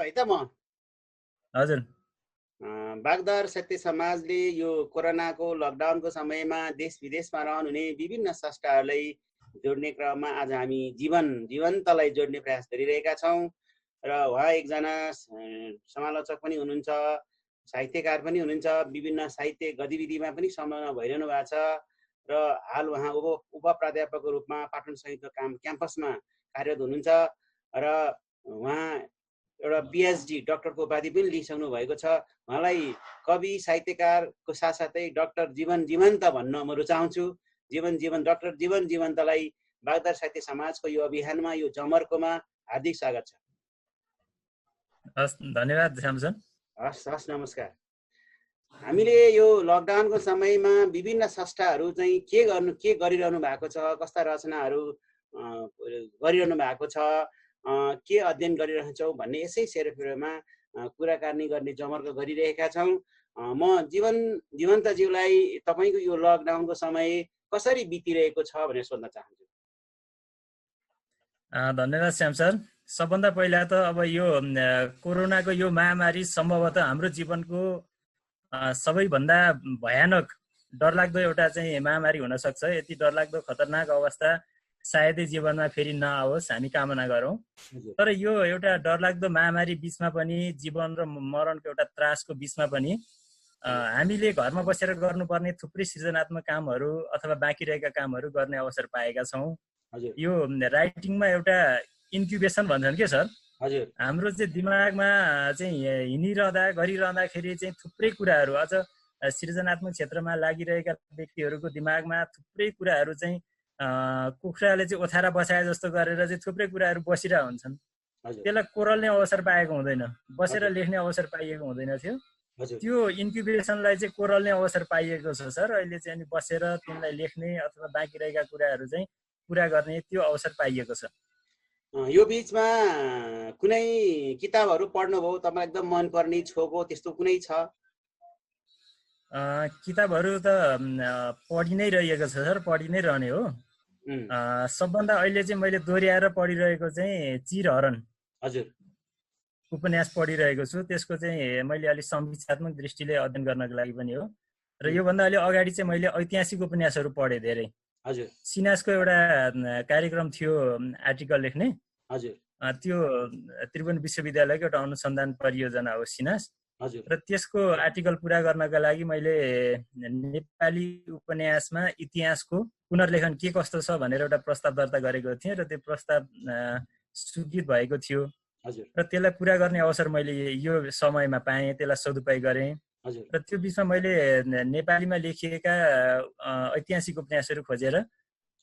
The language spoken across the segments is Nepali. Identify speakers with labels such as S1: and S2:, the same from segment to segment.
S1: है त म
S2: हजुर
S1: बागदर साहित्य समाजले यो कोरोनाको लकडाउनको समयमा देश विदेशमा रहनुहुने विभिन्न संस्थाहरूलाई जोड्ने क्रममा आज हामी जीवन्तलाई जोड्ने प्रयास गरिरहेका छौँ र उहाँ एकजना समालोचक पनि हुनुहुन्छ, साहित्यकार पनि हुनुहुन्छ, विभिन्न साहित्य गतिविधिमा पनि संलग्न भइरहनु भएको छ र हाल उहाँ उप प्राध्यापकको रूपमा पाटन संयुक्त क्याम्पसमा कार्यरत हुनुहुन्छ र उहाँ एउटा पिएचडी डाक्टरको उपाधि पनि लिइसक्नु भएको छ। उहाँलाई कवि साहित्यकारको साथसाथै डाक्टर जीवन जीवन्त भन्न म रुचाउँछु। डाक्टर जीवन जीवन्तलाई बागदर साहित्य समाजको यो अभियानमा, यो जमर्कोमा हार्दिक स्वागत छ।
S2: हस्, धन्यवाद श्यामसन।
S1: हस्, नमस्कार। हामीले यो लकडाउनको समयमा विभिन्न संस्थाहरू चाहिँ के गरिरहनु भएको छ, कस्ता रचनाहरू गरिरहनु भएको छ, के अध्ययन गरिरहन्छौँ भन्ने यसै सेरोफेरोमा कुराकानी गर्ने जमर्को गरिरहेका छौँ। म जीवन्तज्यूलाई तपाईँको यो लकडाउनको समय कसरी बितिरहेको छ भनेर सोध्न चाहन्छु।
S2: धन्यवाद श्याम सर। सबभन्दा पहिला त अब यो कोरोनाको यो महामारी सम्भवतः हाम्रो जीवनको सबैभन्दा भयानक डरलाग्दो एउटा चाहिँ महामारी हुन सक्छ। यति डरलाग्दो खतरनाक अवस्था सायदै जीवनमा फेरि नआओस्, हामी कामना गरौँ। तर यो एउटा डरलाग्दो महामारी बिचमा पनि, जीवन र मरणको एउटा त्रासको बिचमा पनि हामीले घरमा बसेर गर्नुपर्ने थुप्रै सृजनात्मक कामहरू अथवा बाँकी रहेका कामहरू गर्ने अवसर पाएका छौँ। यो राइटिङमा एउटा इन्क्युबेसन भन्छन् के सर, हाम्रो चाहिँ दिमागमा चाहिँ हिँडिरहँदा गरिरहँदाखेरि चाहिँ थुप्रै कुराहरू, अझ सृजनात्मक क्षेत्रमा लागिरहेका व्यक्तिहरूको दिमागमा थुप्रै कुराहरू चाहिँ कुखुराले चाहिँ ओथारा बसाए जस्तो गरेर चाहिँ थुप्रै कुराहरू बसिरहेको हुन्छन्। त्यसलाई कोरल्ने अवसर पाएको हुँदैन, बसेर लेख्ने अवसर पाइएको हुँदैन थियो। त्यो इन्क्युबेसनलाई चाहिँ कोरल्ने अवसर पाइएको छ सर अहिले चाहिँ। अनि बसेर तिनलाई लेख्ने अथवा बाँकी रहेका कुराहरू चाहिँ पुरा गर्ने त्यो अवसर पाइएको छ।
S1: यो बिचमा कुनै किताबहरू पढ्नुभयो तपाईलाई एकदम मनपर्ने छोको त्यस्तो कुनै छ?
S2: किताबहरू त पढि नै रहेको छ सर, पढि नै रहने हो। सबभन्दा अहिले चाहिँ मैले दोहोऱ्याएर पढिरहेको चाहिँ चिरहरण उपन्यास पढिरहेको छु। त्यसको चाहिँ मैले अलिक समीक्षात्मक दृष्टिले अध्ययन गर्नको लागि पनि हो। र योभन्दा अलि अगाडि चाहिँ मैले ऐतिहासिक उपन्यासहरू पढेँ धेरै। सिनासको एउटा कार्यक्रम थियो आर्टिकल लेख्ने, त्यो त्रिभुवन विश्वविद्यालयको एउटा अनुसन्धान परियोजना हो सिनास। र त्यसको आर्टिकल पुरा गर्नका लागि मैले नेपाली उपन्यासमा इतिहासको पुनर्लेखन के कस्तो छ भनेर एउटा प्रस्ताव दर्ता गरेको थिएँ र त्यो प्रस्ताव स्वीकृत भएको थियो र त्यसलाई पुरा गर्ने अवसर मैले यो समयमा पाएँ, त्यसलाई सदुपयोग गरेँ। र त्यो बिचमा मैले नेपालीमा लेखिएका ऐतिहासिक उपन्यासहरू खोजेर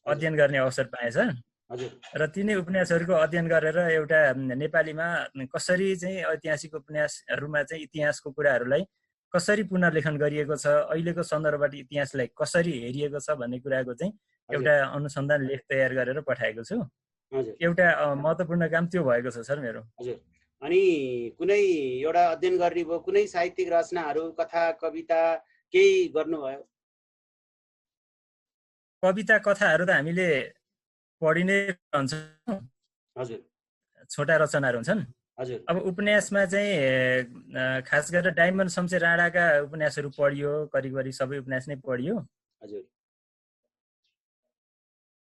S2: अध्ययन गर्ने अवसर पाएँ सर। र तिनै उपन्यासहरूको अध्ययन गरेर एउटा नेपालीमा कसरी चाहिँ ऐतिहासिक उपन्यासहरूमा चाहिँ इतिहासको कुराहरूलाई कसरी पुनर्लेखन गरिएको छ, अहिलेको सन्दर्भबाट इतिहासलाई कसरी हेरिएको छ भन्ने कुराको चाहिँ एउटा अनुसन्धान लेख तयार गरेर पठाएको छु। एउटा महत्त्वपूर्ण काम त्यो भएको छ सर मेरो।
S1: अनि कुनै एउटा अध्ययन गर्ने भयो, कुनै साहित्यिक रचनाहरू, कथा कविता केही गर्नुभयो?
S2: कविता कथाहरू त हामीले पढि नै रहन्छ, छोटा रचनाहरू हुन्छन्। अब उपन्यासमा चाहिँ खास गरेर डायमन्ड शमशेर राणाका उपन्यासहरू पढियो, करिब सबै उपन्यास नै पढियो।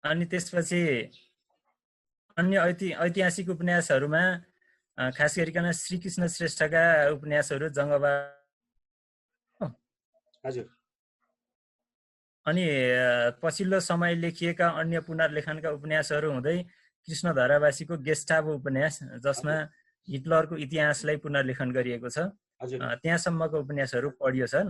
S2: अनि त्यसपछि अन्य ऐतिहासिक उपन्यासहरूमा खास गरिकन श्रीकृष्ण श्रेष्ठका उपन्यासहरू जङ्गबहादुर, अनि पछिल्लो समय लेखिएका अन्य पुनर्लेखनका उपन्यासहरू हुँदै कृष्ण धरावासीको गेस्टापो उपन्यास, जसमा हिटलरको इतिहासलाई पुनर्लेखन गरिएको छ, त्यहाँसम्मको उपन्यासहरू पढियो सर।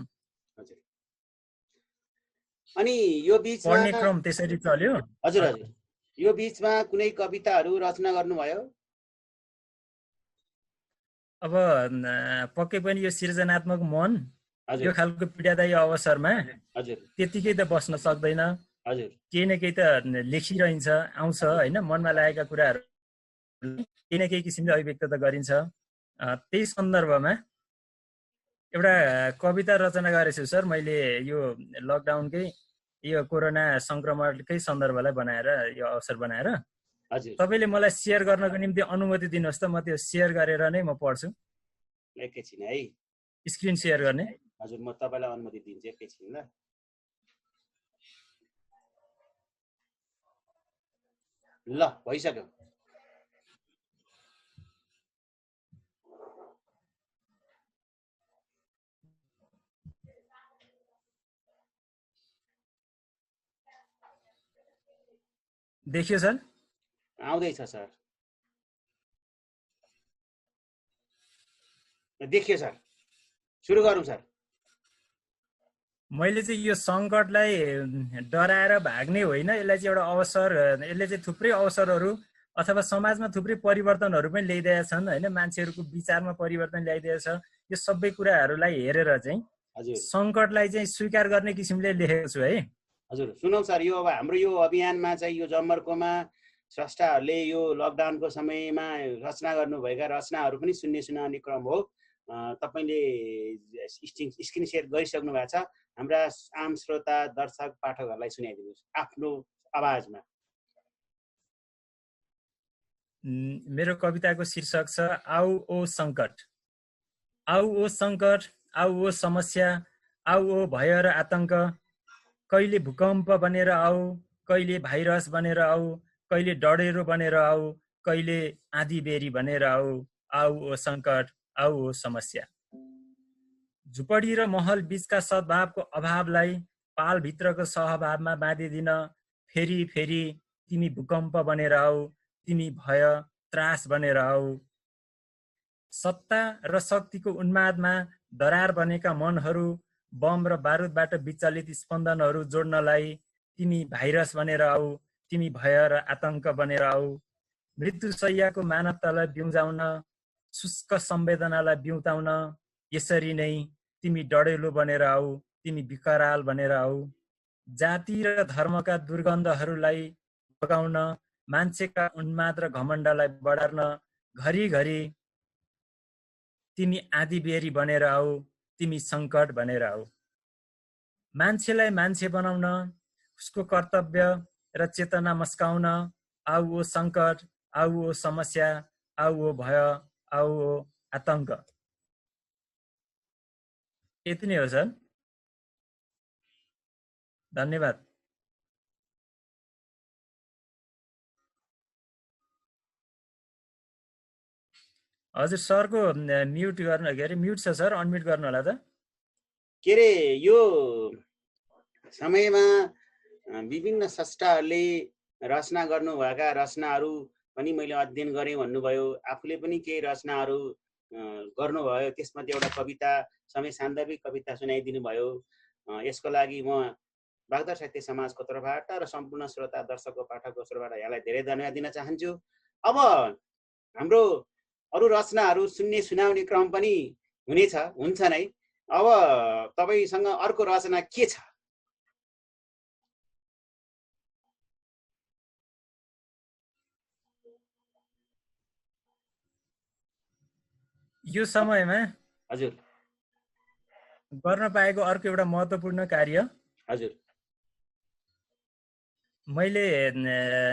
S1: अनि यो बिचमा
S2: पढ्ने क्रम त्यसरी चल्यो।
S1: हजुर, यो बिचमा कुनै कविताहरू रचना गर्नुभयो?
S2: अब पक्कै पनि यो सृजनात्मक मन यो खालको पीडादायी अवसरमा त्यतिकै त बस्न सक्दैन, केही न केही त लेखिरहन्छ, आउँछ होइन। मनमा लागेका कुराहरू केही न केही किसिमले अभिव्यक्त त गरिन्छ। त्यही सन्दर्भमा एउटा कविता रचना गरेछु सर मैले, यो लकडाउनकै यो कोरोना संक्रमणकै सन्दर्भलाई बनाएर, यो अवसर बनाएर
S1: हजुर
S2: तपाईँले मलाई सेयर गर्नको निम्ति अनुमति दिनुहोस् त, म त्यो सेयर गरेर नै म पढ्छु।
S1: एकैछिन है,
S2: स्क्रिन सेयर गर्ने।
S1: हजुर म तपाईँलाई अनुमति दिन्छु एकैछिन ल। ल भइसक्यो।
S2: देखियो सर?
S1: आउँदैछ सर, देखियो सर, सुरु गरौँ सर।
S2: मैले चाहिँ यो सङ्कटलाई डराएर भाग्ने होइन, यसलाई चाहिँ एउटा अवसर, यसले चाहिँ थुप्रै अवसरहरू अथवा समाजमा थुप्रै परिवर्तनहरू पनि ल्याइदिएका छन् होइन, मान्छेहरूको विचारमा परिवर्तन ल्याइदिएछ। यो सबै कुराहरूलाई हेरेर चाहिँ सङ्कटलाई चाहिँ स्वीकार गर्ने किसिमले लेखेको छु है।
S1: हजुर सुनौ सर, यो अब हाम्रो यो अभियानमा चाहिँ यो जमर्कोमा स्रष्टाहरूले यो लकडाउनको समयमा रचना गर्नुभएका रचनाहरू पनि सुनाउने क्रम हो। तपाईँले स्क्रिन सेयर गरिसक्नु भएको छ। हाम्रा आम श्रोता दर्शक पाठकहरूलाई सुनाइदिनुहोस् आफ्नो आवाजमा।
S2: मेरो कविताको शीर्षक छ आऊ ओ सङ्कट। आऊ ओ सङ्कट, आऊ ओ समस्या, आऊ ओ भय र आतङ्क। कहिले भूकम्प बनेर आऊ, कहिले भाइरस बनेर आऊ, कहिले डढेरो बनेर आऊ, कहिले आँधी बेरी बनेर आऊ। आऊ ओ सङ्कट, आऊ ओ समस्या। झुपडी र महल बीचका सद्भावको अभावलाई पालभित्रको सहभावमा बाँधिदिन फेरि फेरि तिमी भूकम्प बनेर आऊ, तिमी भय त्रास बनेर आऊ। सत्ता र शक्तिको उन्मादमा दरार बनेका मनहरू, बम र बारुदबाट विचलित स्पन्दनहरू जोड्नलाई तिमी भाइरस बनेर आऊ, तिमी भय र आतङ्क बनेर आऊ। मृत्युशय्याको मानवतालाई बिउजाउन, शुष्क संवेदनालाई बिउताउन, यसरी नै तिमी डढेलो बनेर आऊ, तिमी विकराल बनेर आऊ। जाति र धर्मका दुर्गन्धहरूलाई बगाउन, मान्छेका उन्माद र घमण्डलाई बढार्न घरिघरि तिमी आँधी बेरी बनेर आऊ, तिमी सङ्कट बनेर आऊ। मान्छेलाई मान्छे बनाउन, उसको कर्तव्य र चेतना मस्काउन आऊ ओ सङ्कट, आऊ ओ समस्या, आऊ ओ भय, आऊ ओ आतङ्क। यति नै हो सर, धन्यवाद। हजुर सरको म्युट गर्नु, के अरे म्युट छ सर, अनम्युट गर्नु होला त।
S1: के अरे यो समयमा विभिन्न स्रष्टाहरूले रचना गर्नुभएका रचनाहरू पनि मैले अध्ययन गरेँ भन्नुभयो। आफूले पनि केही रचनाहरू गर्नुभयो, त्यसमध्ये एउटा कविता, समय सान्दर्भिक कविता सुनाइदिनु भयो। यसको लागि म बागदर साहित्य समाजको तर्फबाट र सम्पूर्ण श्रोता दर्शकको पाठकको तर्फबाट यहाँलाई धेरै धन्यवाद दिन चाहन्छु। अब हाम्रो अरू रचनाहरू सुनाउने क्रम पनि हुन्छ नै। अब तपाईसँग अर्को रचना के छ?
S2: यो समयमा
S1: हजुर
S2: गर्न पाएको अर्को एउटा महत्त्वपूर्ण कार्य,
S1: हजुर
S2: मैले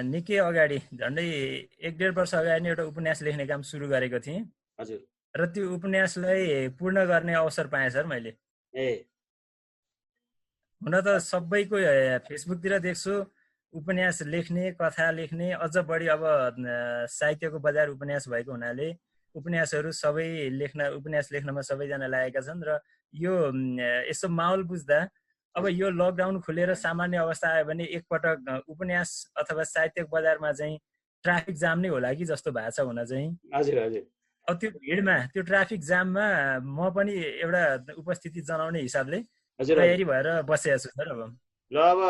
S2: निकै अगाडि झन्डै 1.5 वर्ष अगाडि नै एउटा उपन्यास लेख्ने काम सुरु गरेको थिएँ।
S1: हजुर
S2: र त्यो उपन्यासलाई पूर्ण गर्ने अवसर पाएँ सर मैले। हुन त सबैको फेसबुकतिर देख्छु उपन्यास लेख्ने, कथा लेख्ने, अझ बढी अब साहित्यको बजार उपन्यास भएको हुनाले उपन्यासहरू सबै उपन्यास लेख्नमा सबैजना लागेका छन्। र यो यसो माहौल बुझ्दा अब यो लकडाउन खुलेर सामान्य अवस्था आयो भने एकपटक उपन्यास अथवा साहित्यिक बजारमा चाहिँ ट्राफिक जाम नै होला कि जस्तो भएको छ हुन चाहिँ।
S1: हजुर हजुर।
S2: अब त्यो भिडमा, त्यो ट्राफिक जाममा म पनि एउटा उपस्थिति जनाउने हिसाबले तयारी भएर बसेको छु सर। अब
S1: ल, अब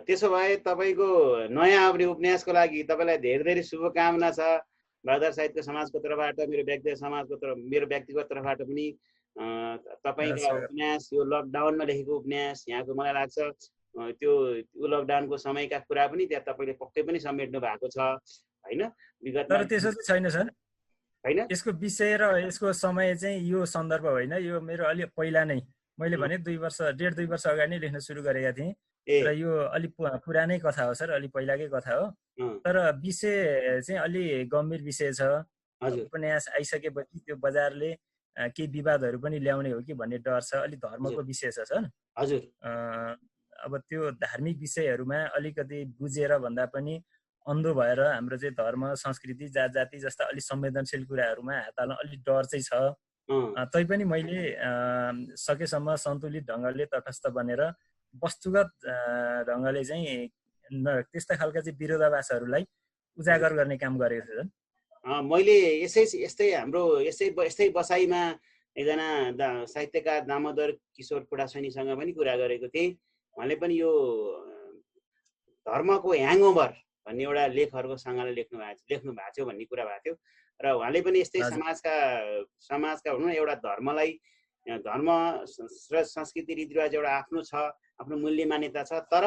S1: त्यसो भए तपाईँको नयाँ आउने उपन्यासको लागि तपाईँलाई धेरै धेरै शुभकामना छ। बागदर साहित्य समाजको तर्फबाट, मेरो व्यक्तिगत तर्फबाट पनि तपाईँको उपन्यास, यो लकडाउनमा लेखेको उपन्यास, यहाँको मलाई लाग्छ त्यो लकडाउनको समयका कुरा पनि त्यहाँ तपाईँले पक्कै पनि समेट्नु भएको छ होइन?
S2: विगतमा तर त्यसो चाहिँ छैन सर,
S1: होइन?
S2: यसको विषय र यसको समय चाहिँ यो सन्दर्भ होइन, यो मेरो अलि पहिला नै मैले भने 2 वर्ष 1.5-2 वर्ष अगाडि नै लेख्न सुरु गरेका थिएँ र यो अलि पुरानै कथा हो सर, अलि पहिलाकै कथा हो। तर विषय चाहिँ अलि गम्भीर विषय छ। उपन्यास आइसकेपछि त्यो बजारले केही विवादहरू पनि ल्याउने हो कि भन्ने डर छ। अलि धर्मको विषय छ सर।
S1: हजुर।
S2: अब त्यो धार्मिक विषयहरूमा अलिकति बुझेर भन्दा पनि अन्धो भएर हाम्रो चाहिँ धर्म, संस्कृति, जात-जाति जस्ता अलि संवेदनशील कुराहरूमा हात हाल्न अलि डर चाहिँ छ। तैपनि मैले सकेसम्म सन्तुलित ढङ्गले तटस्थ बनेर वस्तुगत ढङ्गले चाहिँ त्यस्ता खालका चाहिँ विरोधाभासहरूलाई उजागर गर्ने काम गरेको छु।
S1: मैले यस्तै हाम्रो यस्तै बसाइमा एकजना साहित्यकार दामोदर किशोर पुडासनीसँग पनि कुरा गरेको थिएँ। उहाँले पनि यो धर्मको ह्याङओभर भन्ने एउटा लेखहरूको सँगले लेख्नु भएको थियो भन्ने कुरा भएको थियो। र उहाँले पनि यस्तै समाजका भनौँ न एउटा धर्मलाई, धर्म र संस्कृति रीतिरिवाज एउटा आफ्नो छ, आफ्नो मूल्य मान्यता छ, तर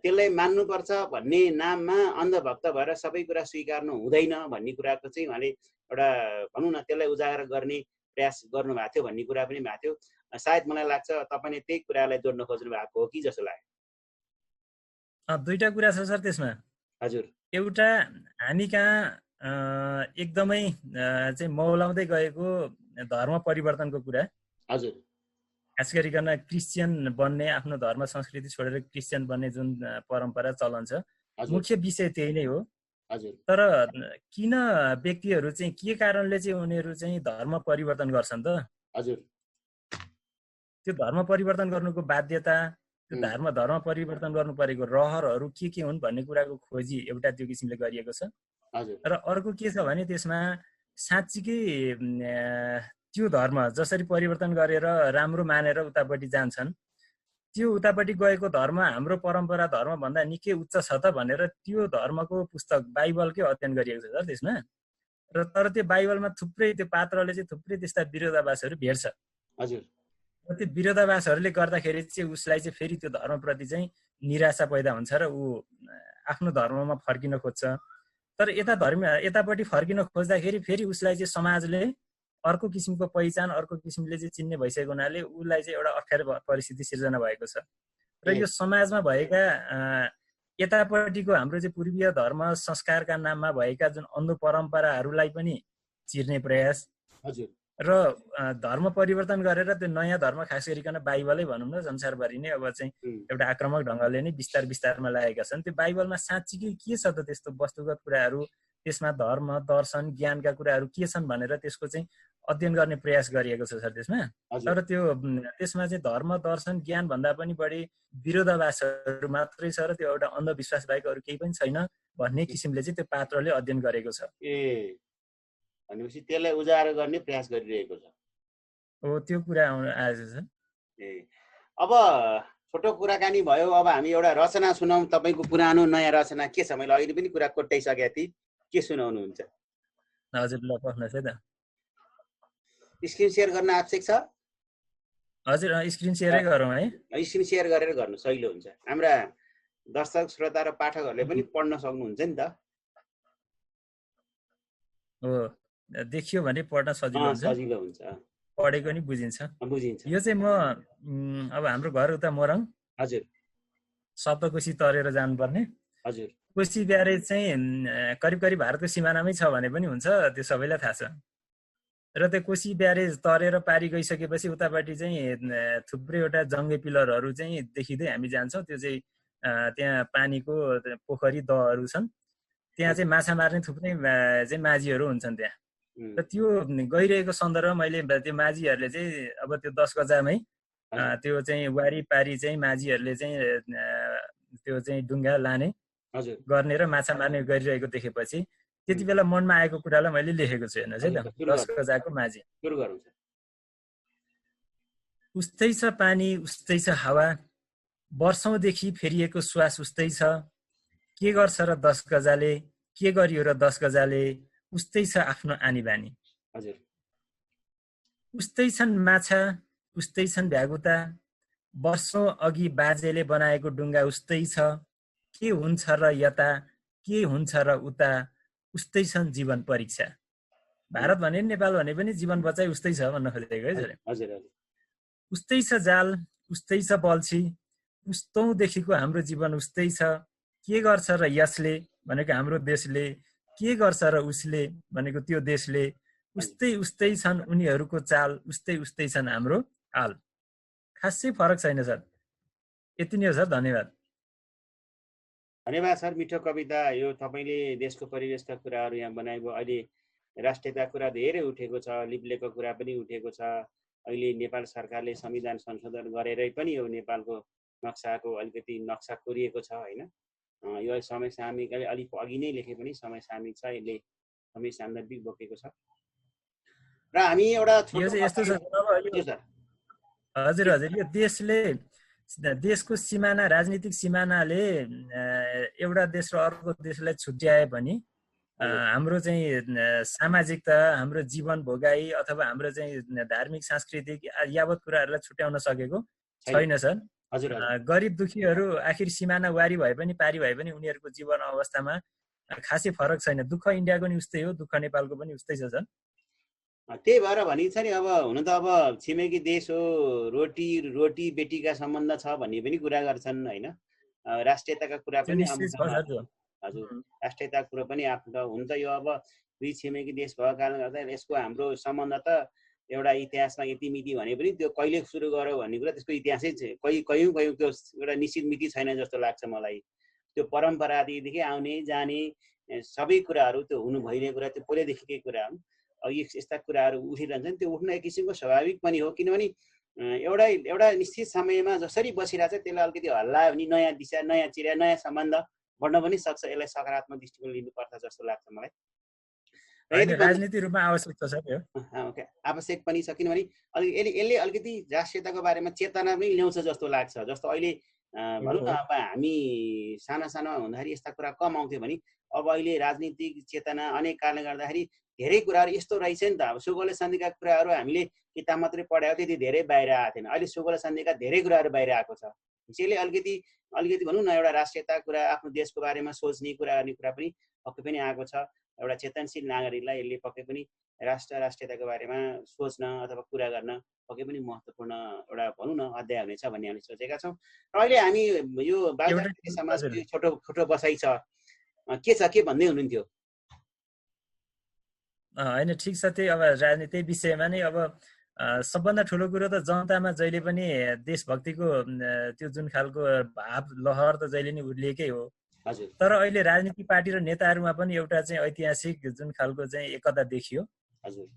S1: त्यसलाई मान्नुपर्छ भन्ने नाममा अन्धभक्त भएर सबै कुरा स्वीकार्नु हुँदैन भन्ने कुराको चाहिँ उहाँले एउटा भनौँ न त्यसलाई उजागर गर्ने प्रयास गर्नुभएको थियो भन्ने कुरा पनि भएको थियो। सायद मलाई लाग्छ तपाईँले त्यही कुरालाई जोड्न खोज्नु भएको हो कि जस्तो लाग्यो।
S2: दुईटा कुरा छ सर त्यसमा।
S1: हजुर।
S2: एउटा हामी कहाँ एकदमै चाहिँ मौलाउँदै गएको धर्म परिवर्तनको कुरा।
S1: हजुर।
S2: खास गरिकन क्रिस्चियन बन्ने, आफ्नो धर्म संस्कृति छोडेर क्रिस्चियन बन्ने जुन परम्परा चलन छ, मुख्य विषय त्यही नै हो।
S1: हजुर।
S2: तर किन व्यक्तिहरू चाहिँ के कारणले चाहिँ उनीहरू चाहिँ धर्म परिवर्तन गर्छन् त?
S1: हजुर।
S2: त्यो धर्म परिवर्तन गर्नुको बाध्यता, त्यो धर्म परिवर्तन गर्नु परेको रहरहरू के हुन् भन्ने कुराको खोजी एउटा त्यो किसिमले गरिएको छ। र अर्को के छ भने त्यसमा साँच्चीकै त्यो धर्म जसरी परिवर्तन गरेर राम्रो मानेर उतापट्टि जान्छन्, त्यो उतापट्टि गएको धर्म हाम्रो परम्परा धर्मभन्दा निकै उच्च छ त भनेर त्यो धर्मको पुस्तक बाइबलकै अध्ययन गरिएको छ सर त्यसमा। र तर त्यो बाइबलमा थुप्रै त्यो पात्रले चाहिँ थुप्रै त्यस्ता विरोधाभासहरू भेट्छ।
S1: हजुर।
S2: त्यो विरोधाभासहरूले गर्दाखेरि चाहिँ उसलाई चाहिँ फेरि त्यो धर्मप्रति चाहिँ निराशा पैदा हुन्छ र ऊ आफ्नो धर्ममा फर्किन खोज्छ। तर यतापट्टि फर्किन खोज्दाखेरि फेरि उसलाई चाहिँ समाजले अर्को किसिमको पहिचान, अर्को किसिमले चाहिँ चिन्ने भइसकेको हुनाले उसलाई चाहिँ एउटा अप्ठ्यारो परिस्थिति सिर्जना भएको छ। र यो समाजमा भएका यतापट्टिको हाम्रो चाहिँ पूर्वीय धर्म संस्कारका नाममा भएका जुन अन्ध परम्पराहरूलाई पनि चिर्ने प्रयास।
S1: हजुर।
S2: र धर्म परिवर्तन गरेर त्यो नयाँ धर्म, खास गरिकन बाइबलै भनौँ न, संसारभरि नै अब चाहिँ एउटा आक्रामक ढङ्गले नै विस्तारमा लागेका छन्। त्यो बाइबलमा साँच्चीकै के छ त त्यस्तो वस्तुगत कुराहरू, त्यसमा धर्म, दर्शन, ज्ञानका कुराहरू के छन् भनेर त्यसको चाहिँ अध्ययन गर्ने प्रयास गरिएको छ सर त्यसमा। तर त्यसमा चाहिँ धर्म, दर्शन, ज्ञान भन्दा पनि बढी विरोधाभासहरू मात्रै छ र त्यो एउटा अन्धविश्वास बाहेक अरू केही पनि छैन भन्ने किसिमले चाहिँ त्यो पात्रले अध्ययन गरेको छ।
S1: भनेपछि त्यसलाई उजागर गर्ने प्रयास गरिरहेको छ।
S2: हो, त्यो कुरा आएछ सर।
S1: अब छोटो कुराकानी भयो। अब हामी एउटा रचना सुनाउँ। तपाईँको पुरानो नयाँ रचना के छ? मैले अहिले पनि कुरा कोट्याइसकेको थिएँ। के सुनाउनुहुन्छ?
S2: हजुर, ल पढ्नुहोस् है त।
S1: स्क्रिन सेयर गर्न आवश्यक छ?
S2: हजुर, स्क्रिन सेयरै गरौँ है।
S1: स्क्रिन सेयर गरेर गर्नु सजिलो हुन्छ। हाम्रा दर्शक श्रोता र पाठकहरूले पनि पढ्न सक्नुहुन्छ नि त।
S2: हो, देखियो भने पढ्न सजिलो
S1: हुन्छ।
S2: पढेको नि बुझिन्छ। यो चाहिँ म अब हाम्रो घर उता मोरङ।
S1: हजुर।
S2: सप्तकोशी तरेर जानुपर्ने।
S1: हजुर।
S2: कोशी ब्यारेज चाहिँ करिब भारतको सिमानामै छ भने पनि हुन्छ, त्यो सबैलाई थाहा छ। र त्यो कोशी ब्यारेज तरेर पारी गइसकेपछि उतापट्टि चाहिँ थुप्रैवटा जङ्गे पिलरहरू चाहिँ देखिँदै हामी जान्छौँ। त्यो चाहिँ त्यहाँ पानीको पोखरी दहहरू छन्। त्यहाँ चाहिँ माछा मार्ने थुप्रै चाहिँ माझीहरू हुन्छन् त्यहाँ। र त्यो गइरहेको सन्दर्भमा मैले त्यो माझीहरूले चाहिँ अब त्यो 10 गजामै त्यो चाहिँ वारिपारी चाहिँ माझीहरूले चाहिँ त्यो चाहिँ डुङ्गा लाने गर्ने र माछा मार्ने गरिरहेको देखेपछि त्यति बेला मनमा आएको कुरालाई मैले लेखेको छु। हेर्नुहोस् है त, 10 गजाको माझी। उस्तै छ पानी, उस्तै छ हावा, वर्षौंदेखि फेरिएको श्वास उस्तै छ। के गर्छ र 10 गजाले, के गरियो र 10 गजाले, उस्तै छ आफ्नो आनी बानी। उस्तै छन् माछा, उस्तै छन् भ्यागुता, वर्षौं अघि बाजेले बनाएको डुङ्गा उस्तै छ। के हुन्छ र यता, के हुन्छ र उता, उस्तै छन् जीवन परीक्षा। भारत भने नेपाल भने पनि जीवन बचाइ उस्तै छ भन्न खोजेको है सर। उस्तै छ जाल, उस्तै छ बल्छी, उस्तौँदेखिको हाम्रो जीवन उस्तै छ। के गर्छ र यसले भनेको हाम्रो देशले, के गर्छ र उसले भनेको त्यो देशले, उस्तै उस्तै छन् उनीहरूको चाल, उस्तै उस्तै छन् हाम्रो हाल। खासै फरक छैन सर। यति नै हो सर, धन्यवाद।
S1: धन्यवाद सर, मिठो कविता। यो तपाईँले देशको परिवेशका कुराहरू यहाँ बनाएको, अहिले राष्ट्रियताको कुरा धेरै उठेको छ, लिब्लेको कुरा पनि उठेको छ। अहिले नेपाल सरकारले संविधान संशोधन गरेरै पनि यो नेपालको नक्साको अलिकति नक्सा कोरिएको छ होइन। यो समसामयिक अलिक अघि नै लेखे पनि समसामयिक छ, यसले समय सान्दर्भिक बोकेको छ। र हामी एउटा
S2: यस्तो छ हजुर हजुर, यो देशको सिमाना, राजनीतिक सिमानाले एउटा देश र अर्को देशलाई छुट्याए पनि हाम्रो चाहिँ सामाजिकता, हाम्रो जीवन भोगाई अथवा हाम्रो चाहिँ धार्मिक सांस्कृतिक यावत कुराहरूलाई छुट्याउन सकेको छैन सर। गरिब दुखीहरू आखिर सिमाना वारी भए पनि पारी भए पनि उनीहरूको जीवन अवस्थामा खासै फरक छैन। दुःख इन्डियाको नि उस्तै हो, दुःख नेपालको पनि उस्तै छ सर।
S1: त्यही भएर भनिन्छ नि, अब हुन त अब छिमेकी देश हो, रोटी बेटीका सम्बन्ध छ भन्ने पनि कुरा गर्छन् होइन। राष्ट्रियताका कुरा पनि हजुर, राष्ट्रियताको कुरा पनि आफ्नो हुन्छ। यो अब दुई छिमेकी देश भएको कारणले गर्दा यसको हाम्रो सम्बन्ध त एउटा इतिहासमा यति मिति भने पनि त्यो कहिले सुरु गर्यो भन्ने कुरा त्यसको इतिहासै कयौँ त्यो एउटा निश्चित मिति छैन जस्तो लाग्छ मलाई। त्यो परम्परादेखि आउने जाने सबै कुराहरू त्यो हुनु भइरहेको कुरा त्यो पहिल्यैदेखिकै कुरा हो। यस्ता कुराहरू उठिरहन्छन्, त्यो उठ्न एक किसिमको स्वाभाविक पनि हो, किनभने एउटा निश्चित समयमा जसरी बसिरहेको छ त्यसलाई अलिकति हल्लायो भने नयाँ दिशा, नयाँ चिरा, नयाँ सम्बन्ध बढ्न पनि सक्छ। यसलाई सकारात्मक दृष्टिकोण लिनुपर्छ जस्तो लाग्छ मलाई।
S2: राजनीतिक रूपमा आवश्यक छ सर,
S1: आवश्यक पनि छ, किनभने यसले अलिकति राष्ट्रियताको बारेमा चेतना पनि ल्याउँछ जस्तो लाग्छ। जस्तो अहिले भनौँ न, अब हामी साना हुँदाखेरि यस्ता कुरा कम आउँथ्यो भने अब अहिले राजनीतिक चेतना अनेक कारणले गर्दाखेरि धेरै कुराहरू यस्तो रहेछ नि त। अब सुगौल सन्धिका कुराहरू हामीले किताब मात्रै पढायो, त्यति धेरै बाहिर आएको थिएन। अहिले सुगौल सन्धिका धेरै कुराहरू बाहिर आएको छ, जसले अलिकति भनौँ न एउटा राष्ट्रियता कुरा, आफ्नो देशको बारेमा सोच्ने कुरा गर्ने कुरा पनि पक्कै पनि आएको छ। एउटा चेतनशील नागरिकलाई यसले पक्कै पनि राष्ट्रियताको बारेमा सोच्न अथवा कुरा गर्न पक्कै पनि महत्त्वपूर्ण एउटा भनौँ न अध्याय हुनेछ भन्ने हामीले सोचेका छौँ। र अहिले हामी यो बालजातीय समाजको छोटो बसाइ छ, के छ के भन्दै हुनुहुन्थ्यो?
S2: होइन ठिक छ, त्यही अब राजनीतिक विषयमा नै अब सबभन्दा ठुलो कुरो त जनतामा जहिले पनि देशभक्तिको त्यो जुन खालको भाव लहर त जहिले नै उर्लिएकै हो। तर अहिले राजनीतिक पार्टी र नेताहरूमा पनि एउटा चाहिँ ऐतिहासिक जुन खालको चाहिँ एकता देखियो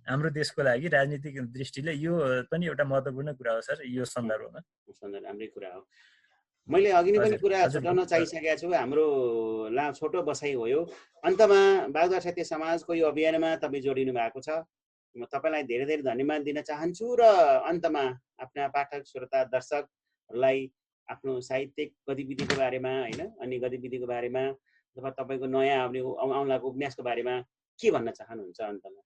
S2: हाम्रो देशको लागि राजनीतिक दृष्टिले, यो पनि एउटा महत्त्वपूर्ण कुरा हो सर यो सन्दर्भमा।
S1: राम्रै कुरा हो। मैले अघि नै पनि कुरा छुटाउन चाहिसकेको छु, हाम्रो छोटो बसाइ हो यो। अन्तमा बागदुवार साहित्य समाजको यो अभियानमा तपाईँ जोडिनु भएको छ, म तपाईँलाई धेरै धेरै धन्यवाद दिन चाहन्छु। र अन्तमा आफ्ना पाठक श्रोता दर्शकहरूलाई आफ्नो साहित्यिक गतिविधिको बारेमा होइन, अन्य गतिविधिको बारेमा अथवा तपाईँको नयाँ आउलाको उपन्यासको बारेमा के भन्न चाहनुहुन्छ अन्तमा?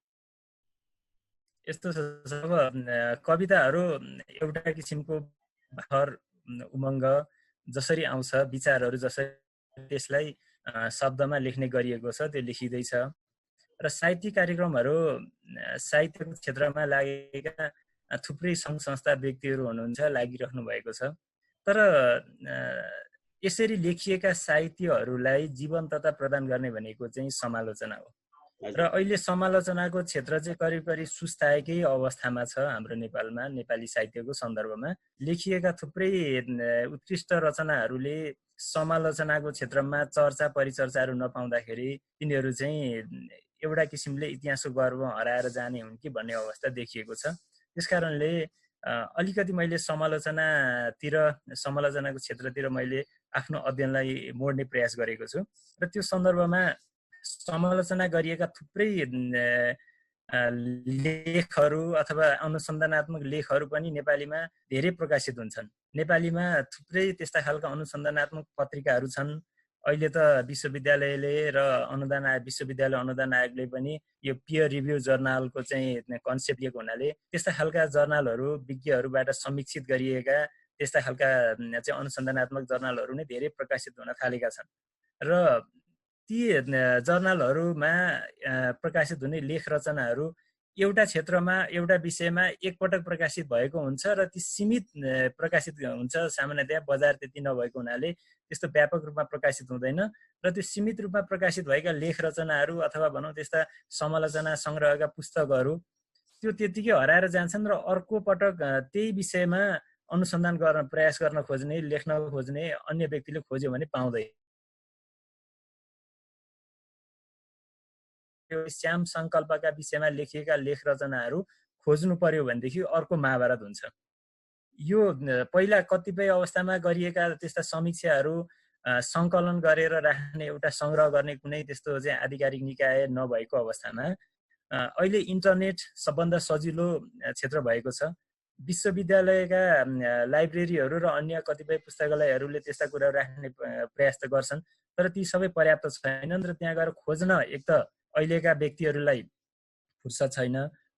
S2: यस्तो छ, अब कविताहरू एउटा किसिमको भार उमङ्ग जसरी आउँछ, विचारहरू जसरी त्यसलाई शब्दमा लेख्ने गरिएको छ त्यो लेखिँदैछ। र साहित्यिक कार्यक्रमहरू साहित्यको क्षेत्रमा लागेका थुप्रै सङ्घ संस्था व्यक्तिहरू हुनुहुन्छ, लागिरहनु भएको छ। तर यसरी लेखिएका साहित्यहरूलाई जीवन्तता प्रदान गर्ने भनेको चाहिँ समालोचना हो। र अहिले समालोचनाको क्षेत्र चाहिँ करिब करिब सुस्ताएकै अवस्थामा छ हाम्रो नेपालमा। नेपाली साहित्यको सन्दर्भमा लेखिएका थुप्रै उत्कृष्ट रचनाहरूले समालोचनाको क्षेत्रमा चर्चा परिचर्चाहरू नपाउँदाखेरि तिनीहरू चाहिँ एउटा किसिमले इतिहासको गर्व हराएर जाने हुन् कि भन्ने अवस्था देखिएको छ। त्यसकारणले अलिकति मैले समालोचनाको क्षेत्रतिर मैले आफ्नो अध्ययनलाई मोड्ने प्रयास गरेको छु। र त्यो सन्दर्भमा समालोचना गरिएका थुप्रै लेखहरू अथवा अनुसन्धानात्मक लेखहरू पनि नेपालीमा धेरै प्रकाशित हुन्छन्। नेपालीमा थुप्रै त्यस्ता खालका अनुसन्धानात्मक पत्रिकाहरू छन्। अहिले त विश्वविद्यालयले र विश्वविद्यालय अनुदान आयोगले पनि यो पियर रिभ्यू जर्नलको चाहिँ कन्सेप्ट लिएको हुनाले त्यस्ता खालका जर्नलहरू विज्ञहरूबाट समीक्षित गरिएका त्यस्ता खालका चाहिँ अनुसन्धानात्मक जर्नलहरू नै धेरै प्रकाशित हुन थालेका छन्। र ती जर्नलहरूमा प्रकाशित हुने लेख रचनाहरू एउटा क्षेत्रमा एउटा विषयमा एकपटक प्रकाशित भएको हुन्छ र ती सीमित प्रकाशित हुन्छ। सामान्यतया बजार त्यति नभएको हुनाले त्यस्तो व्यापक रूपमा प्रकाशित हुँदैन र त्यो सीमित रूपमा प्रकाशित भएका लेख रचनाहरू अथवा भनौँ त्यस्ता समालोचना सङ्ग्रहका पुस्तकहरू त्यो त्यतिकै हराएर जान्छन् र अर्को पटक त्यही विषयमा अनुसन्धान गर्न प्रयास गर्न खोज्ने लेख्न खोज्ने अन्य व्यक्तिले खोज्यो भने पाउँदैन। श्याम सङ्कल्पका विषयमा लेखिएका लेख रचनाहरू खोज्नु पर्यो भनेदेखि अर्को महाभारत हुन्छ। यो पहिला कतिपय अवस्थामा गरिएका त्यस्ता समीक्षाहरू सङ्कलन गरेर राख्ने एउटा सङ्ग्रह गर्ने कुनै त्यस्तो चाहिँ आधिकारिक निकाय नभएको अवस्थामा अहिले इन्टरनेट सबभन्दा सजिलो क्षेत्र भएको छ। विश्वविद्यालयका लाइब्रेरीहरू र अन्य कतिपय पुस्तकालयहरूले त्यस्ता कुरा राख्ने प्रयास त गर्छन्, तर ती सबै पर्याप्त छैनन् र त्यहाँ गएर खोज्न एक त अहिलेका व्यक्तिहरूलाई फुर्सद छैन,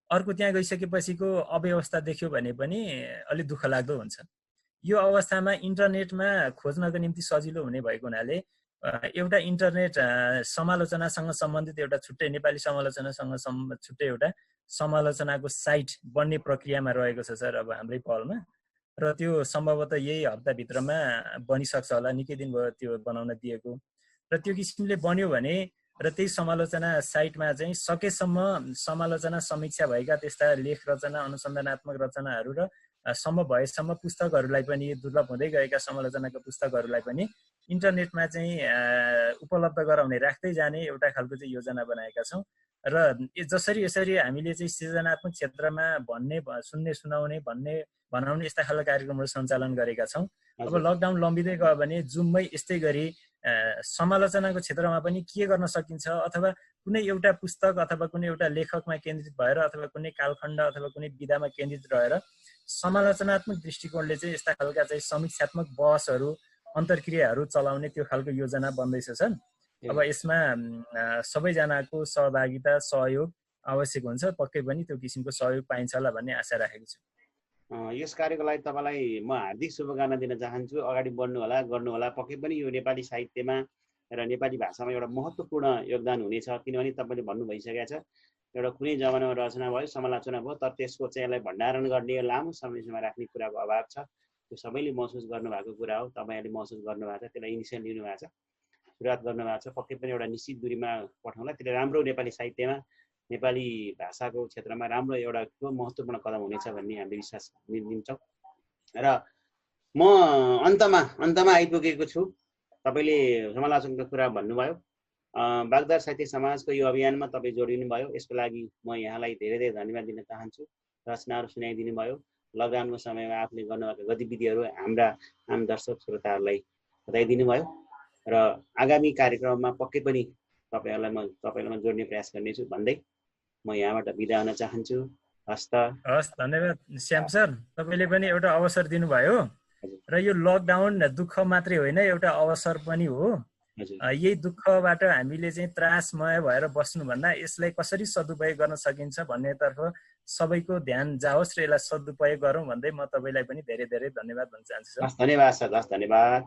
S2: अर्को त्यहाँ गइसकेपछिको अव्यवस्था देख्यो भने पनि अलि दुःख लाग्दो हुन्छ। यो अवस्थामा इन्टरनेटमा खोज्नको निम्ति सजिलो हुने भएको हुनाले एउटा इन्टरनेट समालोचनासँग सम्बन्धित एउटा छुट्टै नेपाली समालोचनासँग छुट्टै एउटा समालोचनाको साइट बन्ने प्रक्रियामा रहेको छ सर अब हाम्रै पहलमा, र त्यो सम्भवतः यही हप्ताभित्रमा बनिसक्छ होला। निकै दिन भयो त्यो बनाउन दिएको र त्यो किसिमले बन्यो भने र त्यही समालोचना साइटमा चाहिँ सकेसम्म समालोचना समीक्षा भएका त्यस्ता लेख रचना अनुसन्धानात्मक रचनाहरू र सम्भव भएसम्म पुस्तकहरूलाई पनि दुर्लभ हुँदै गएका समालोचनाका पुस्तकहरूलाई पनि इन्टरनेटमा चाहिँ उपलब्ध गराउने राख्दै जाने एउटा खालको चाहिँ योजना बनाएका छौँ। र जसरी यसरी हामीले चाहिँ सृजनात्मक क्षेत्रमा भन्ने सुन्ने सुनाउने भन्ने भनाउने यस्ता खालका कार्यक्रमहरू सञ्चालन गरेका छौँ। अब लकडाउन लम्बिँदै गयो भने जुममै यस्तै गरी समालोचनाको क्षेत्रमा पनि के गर्न सकिन्छ अथवा कुनै एउटा पुस्तक अथवा कुनै एउटा लेखकमा केन्द्रित भएर अथवा कुनै कालखण्ड अथवा कुनै विधामा केन्द्रित रहेर समालोचनात्मक दृष्टिकोणले चाहिँ यस्ता खालका चाहिँ समीक्षात्मक बहसहरू अन्तर्क्रियाहरू चलाउने त्यो खालको योजना बन्दैछ सर। अब यसमा सबैजनाको सहभागिता सहयोग आवश्यक हुन्छ, पक्कै पनि त्यो किसिमको सहयोग पाइन्छ होला भन्ने आशा राखेको छु।
S1: यस कार्यको लागि तपाईँलाई म हार्दिक शुभकामना दिन चाहन्छु। अगाडि बढ्नु होला, गर्नु होला। पक्कै पनि यो नेपाली साहित्यमा र नेपाली भाषामा एउटा महत्त्वपूर्ण योगदान हुनेछ, किनभने तपाईँले भन्नु भइसकेको छ एउटा कुनै जमानामा रचना भयो समालोचना भयो, तर त्यसको चाहिँ यसलाई भण्डारण गर्ने लामो समयसम्म राख्ने कुराको अभाव छ। त्यो सबैले महसुस गर्नुभएको कुरा हो, तपाईँहरूले महसुस गर्नुभएको छ, त्यसलाई इनिसियल लिनुभएको छ, सुरुवात गर्नुभएको छ। पक्कै पनि एउटा निश्चित दूरीमा पठाउँला, त्यसले राम्रो नेपाली साहित्यमा नेपाली भाषाको क्षेत्रमा राम्रो एउटा ठुलो महत्त्वपूर्ण कदम हुनेछ भन्ने हामीले विश्वास लिन्छौँ। र म अन्तमा आइपुगेको छु। तपाईँले समालोचनाको कुरा भन्नुभयो, बागदार साहित्य समाजको यो अभियानमा तपाईँ जोडिनु भयो, यसको लागि म यहाँलाई धेरै धेरै धन्यवाद दिन चाहन्छु। रचनाहरू सुनाइदिनु भयो, लकडाउनको समयमा आफूले गर्नुभएको गतिविधिहरू हाम्रा आम दर्शक श्रोताहरूलाई बताइदिनु भयो र आगामी कार्यक्रममा पक्कै पनि तपाईँलाई म जोड्ने प्रयास गर्नेछु भन्दै म यहाँबाट बिदा हुन चाहन्छु। हस्
S2: धन्यवाद श्याम सर, तपाईँले पनि एउटा अवसर दिनुभयो र यो लकडाउन दुःख मात्रै होइन एउटा अवसर पनि हो। यही दुःखबाट हामीले चाहिँ त्रासमय भएर बस्नुभन्दा यसलाई कसरी सदुपयोग गर्न सकिन्छ भन्नेतर्फ सबैको ध्यान जाओस् र यसलाई सदुपयोग गरौँ भन्दै म तपाईँलाई पनि धेरै धेरै धन्यवाद भन्न चाहन्छु सर।
S1: धन्यवाद सर, धन्यवाद।